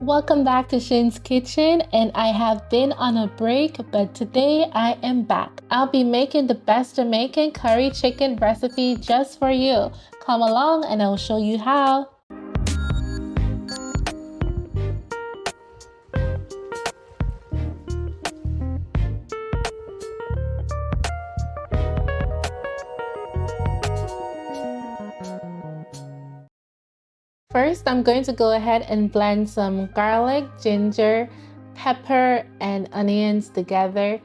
Welcome back to Shin's Kitchen, and I have been on a break, but today I am back. I'll be making the best Jamaican curry chicken recipe just for you. Come along and I'll show you how. First, I'm going to go ahead and blend some garlic, ginger, pepper, and onions together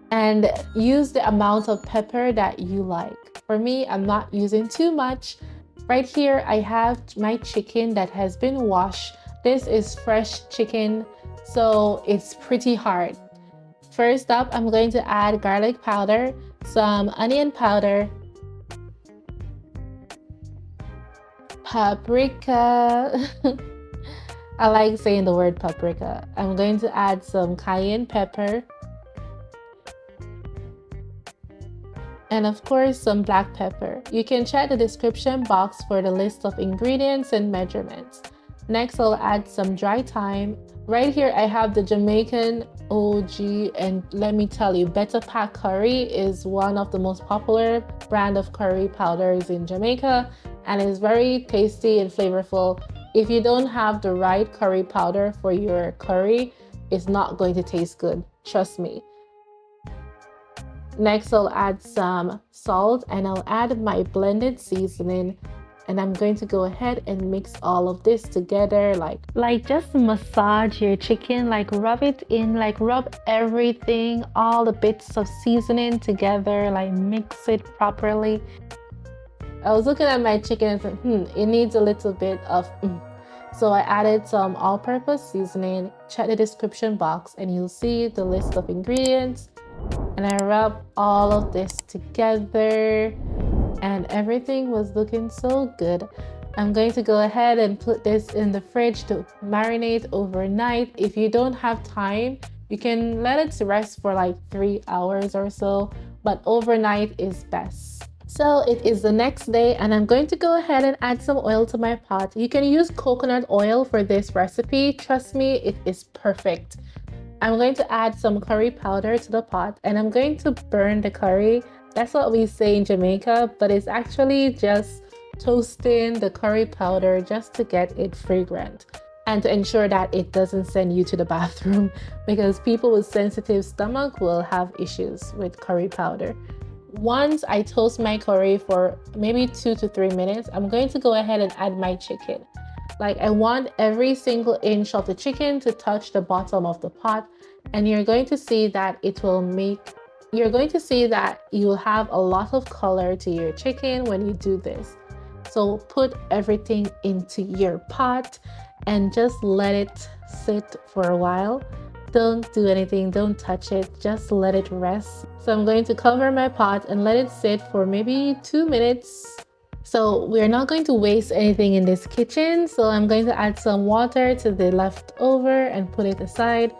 and use the amount of pepper that you like. For me, I'm not using too much. Right here, I have my chicken that has been washed. This is fresh chicken, so it's pretty hard. First up, I'm going to add garlic powder, some onion powder, paprika. I like saying the word paprika. I'm going to add some cayenne pepper. And of course, some black pepper. You can check the description box for the list of ingredients and measurements. Next, I'll add some dry thyme. Right here, I have the Jamaican OG, and let me tell you, Betapac curry is one of the most popular brand of curry powders in Jamaica, and is very tasty and flavorful. If you don't have the right curry powder for your curry, it's not going to taste good. Trust me. Next, I'll add some salt and I'll add my blended seasoning. And I'm going to go ahead and mix all of this together, like just massage your chicken, like rub it in, like rub everything, all the bits of seasoning together, like mix it properly. I was looking at my chicken and said, it needs a little bit of So I added some all-purpose seasoning. Check the description box and you'll see the list of ingredients. And I rubbed all of this together and everything was looking so good. I'm going to go ahead and put this in the fridge to marinate overnight. If you don't have time, you can let it rest for like 3 hours or so, but overnight is best. So it is the next day and I'm going to go ahead and add some oil to my pot. You can use coconut oil for this recipe. Trust me, it is perfect. I'm going to add some curry powder to the pot and I'm going to burn the curry. That's what we say in Jamaica, but it's actually just toasting the curry powder just to get it fragrant and to ensure that it doesn't send you to the bathroom because people with sensitive stomach will have issues with curry powder. Once I toast my curry for maybe 2 to 3 minutes, I'm going to go ahead and add my chicken. Like I want every single inch of the chicken to touch the bottom of the pot, and you're going to see that you'll have a lot of color to your chicken when you do this. So put everything into your pot and just let it sit for a while. Don't do anything, don't touch it, just let it rest. So I'm going to cover my pot and let it sit for maybe 2 minutes. So we're not going to waste anything in this kitchen. So I'm going to add some water to the leftover and put it aside.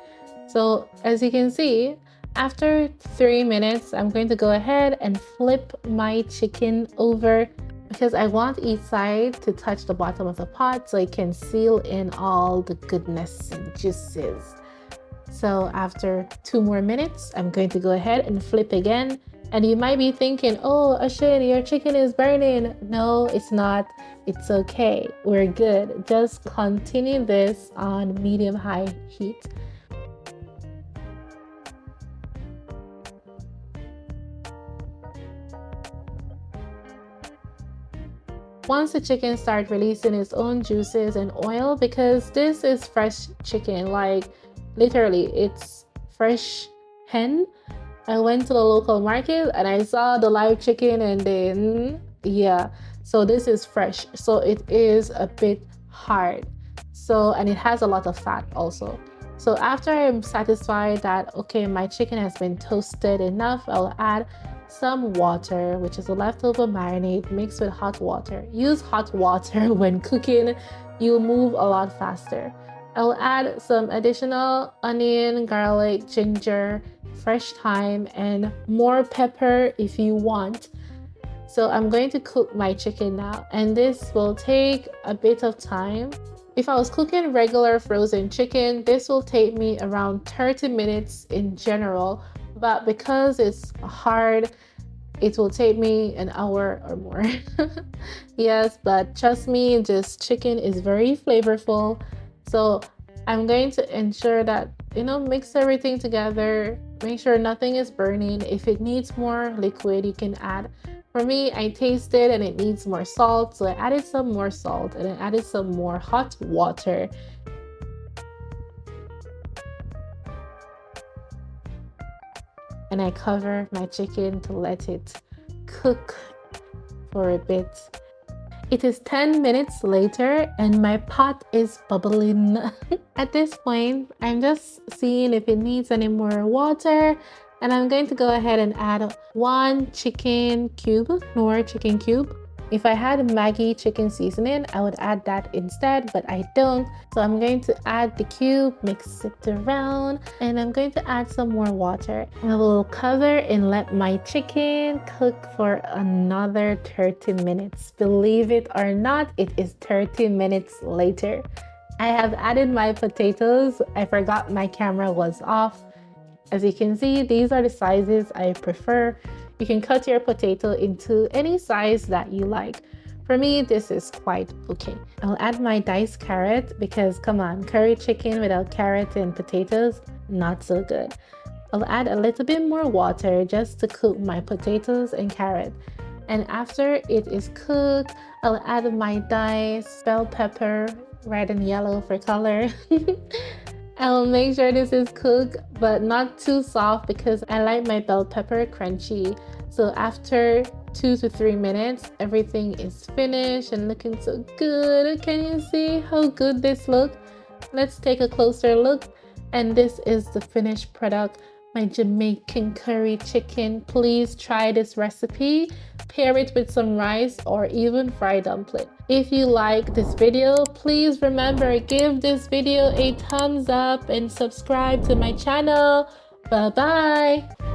So as you can see, after 3 minutes, I'm going to go ahead and flip my chicken over because I want each side to touch the bottom of the pot so it can seal in all the goodness and juices. So after 2 more minutes, I'm going to go ahead and flip again. And you might be thinking, oh, Shin, your chicken is burning. No, it's not. It's okay. We're good. Just continue this on medium-high heat. Once the chicken starts releasing its own juices and oil, because this is fresh chicken, like literally it's fresh hen. I went to the local market and I saw the live chicken and then, yeah, so this is fresh. So it is a bit hard. So, and it has a lot of fat also. So after I'm satisfied that, okay, my chicken has been toasted enough, I'll add some water, which is a leftover marinade mixed with hot water. Use hot water when cooking. You'll move a lot faster. I'll add some additional onion, garlic, ginger, fresh thyme, and more pepper if you want. So I'm going to cook my chicken now, and this will take a bit of time If I was cooking regular frozen chicken, this will take me around 30 minutes in general, but because it's hard, it will take me an hour or more. Yes, but trust me, this chicken is very flavorful. So I'm going to ensure that, mix everything together. Make sure nothing is burning. If it needs more liquid, you can add. For me, I tasted and it needs more salt, so I added some more salt and I added some more hot water. And I cover my chicken to let it cook for a bit. It is 10 minutes later and my pot is bubbling. At this point, I'm just seeing if it needs any more water, and I'm going to go ahead and add 1 chicken cube, Knorr chicken cube. If I had Maggi chicken seasoning, I would add that instead, but I don't. So I'm going to add the cube, mix it around, and I'm going to add some more water. I will cover and let my chicken cook for another 30 minutes. Believe it or not, it is 30 minutes later. I have added my potatoes. I forgot my camera was off. As you can see, these are the sizes I prefer. You can cut your potato into any size that you like. For me, this is quite okay. I'll add my diced carrot because, come on, curry chicken without carrot and potatoes, not so good. I'll add a little bit more water just to cook my potatoes and carrot. And after it is cooked, I'll add my diced bell pepper, red and yellow for color. I'll make sure this is cooked, but not too soft because I like my bell pepper crunchy. So after 2 to 3 minutes, everything is finished and looking so good. Can you see how good this looks? Let's take a closer look. And this is the finished product, my Jamaican curry chicken. Please try this recipe. Pair it with some rice or even fried dumpling. If you like this video, please remember, give this video a thumbs up and subscribe to my channel. Bye bye.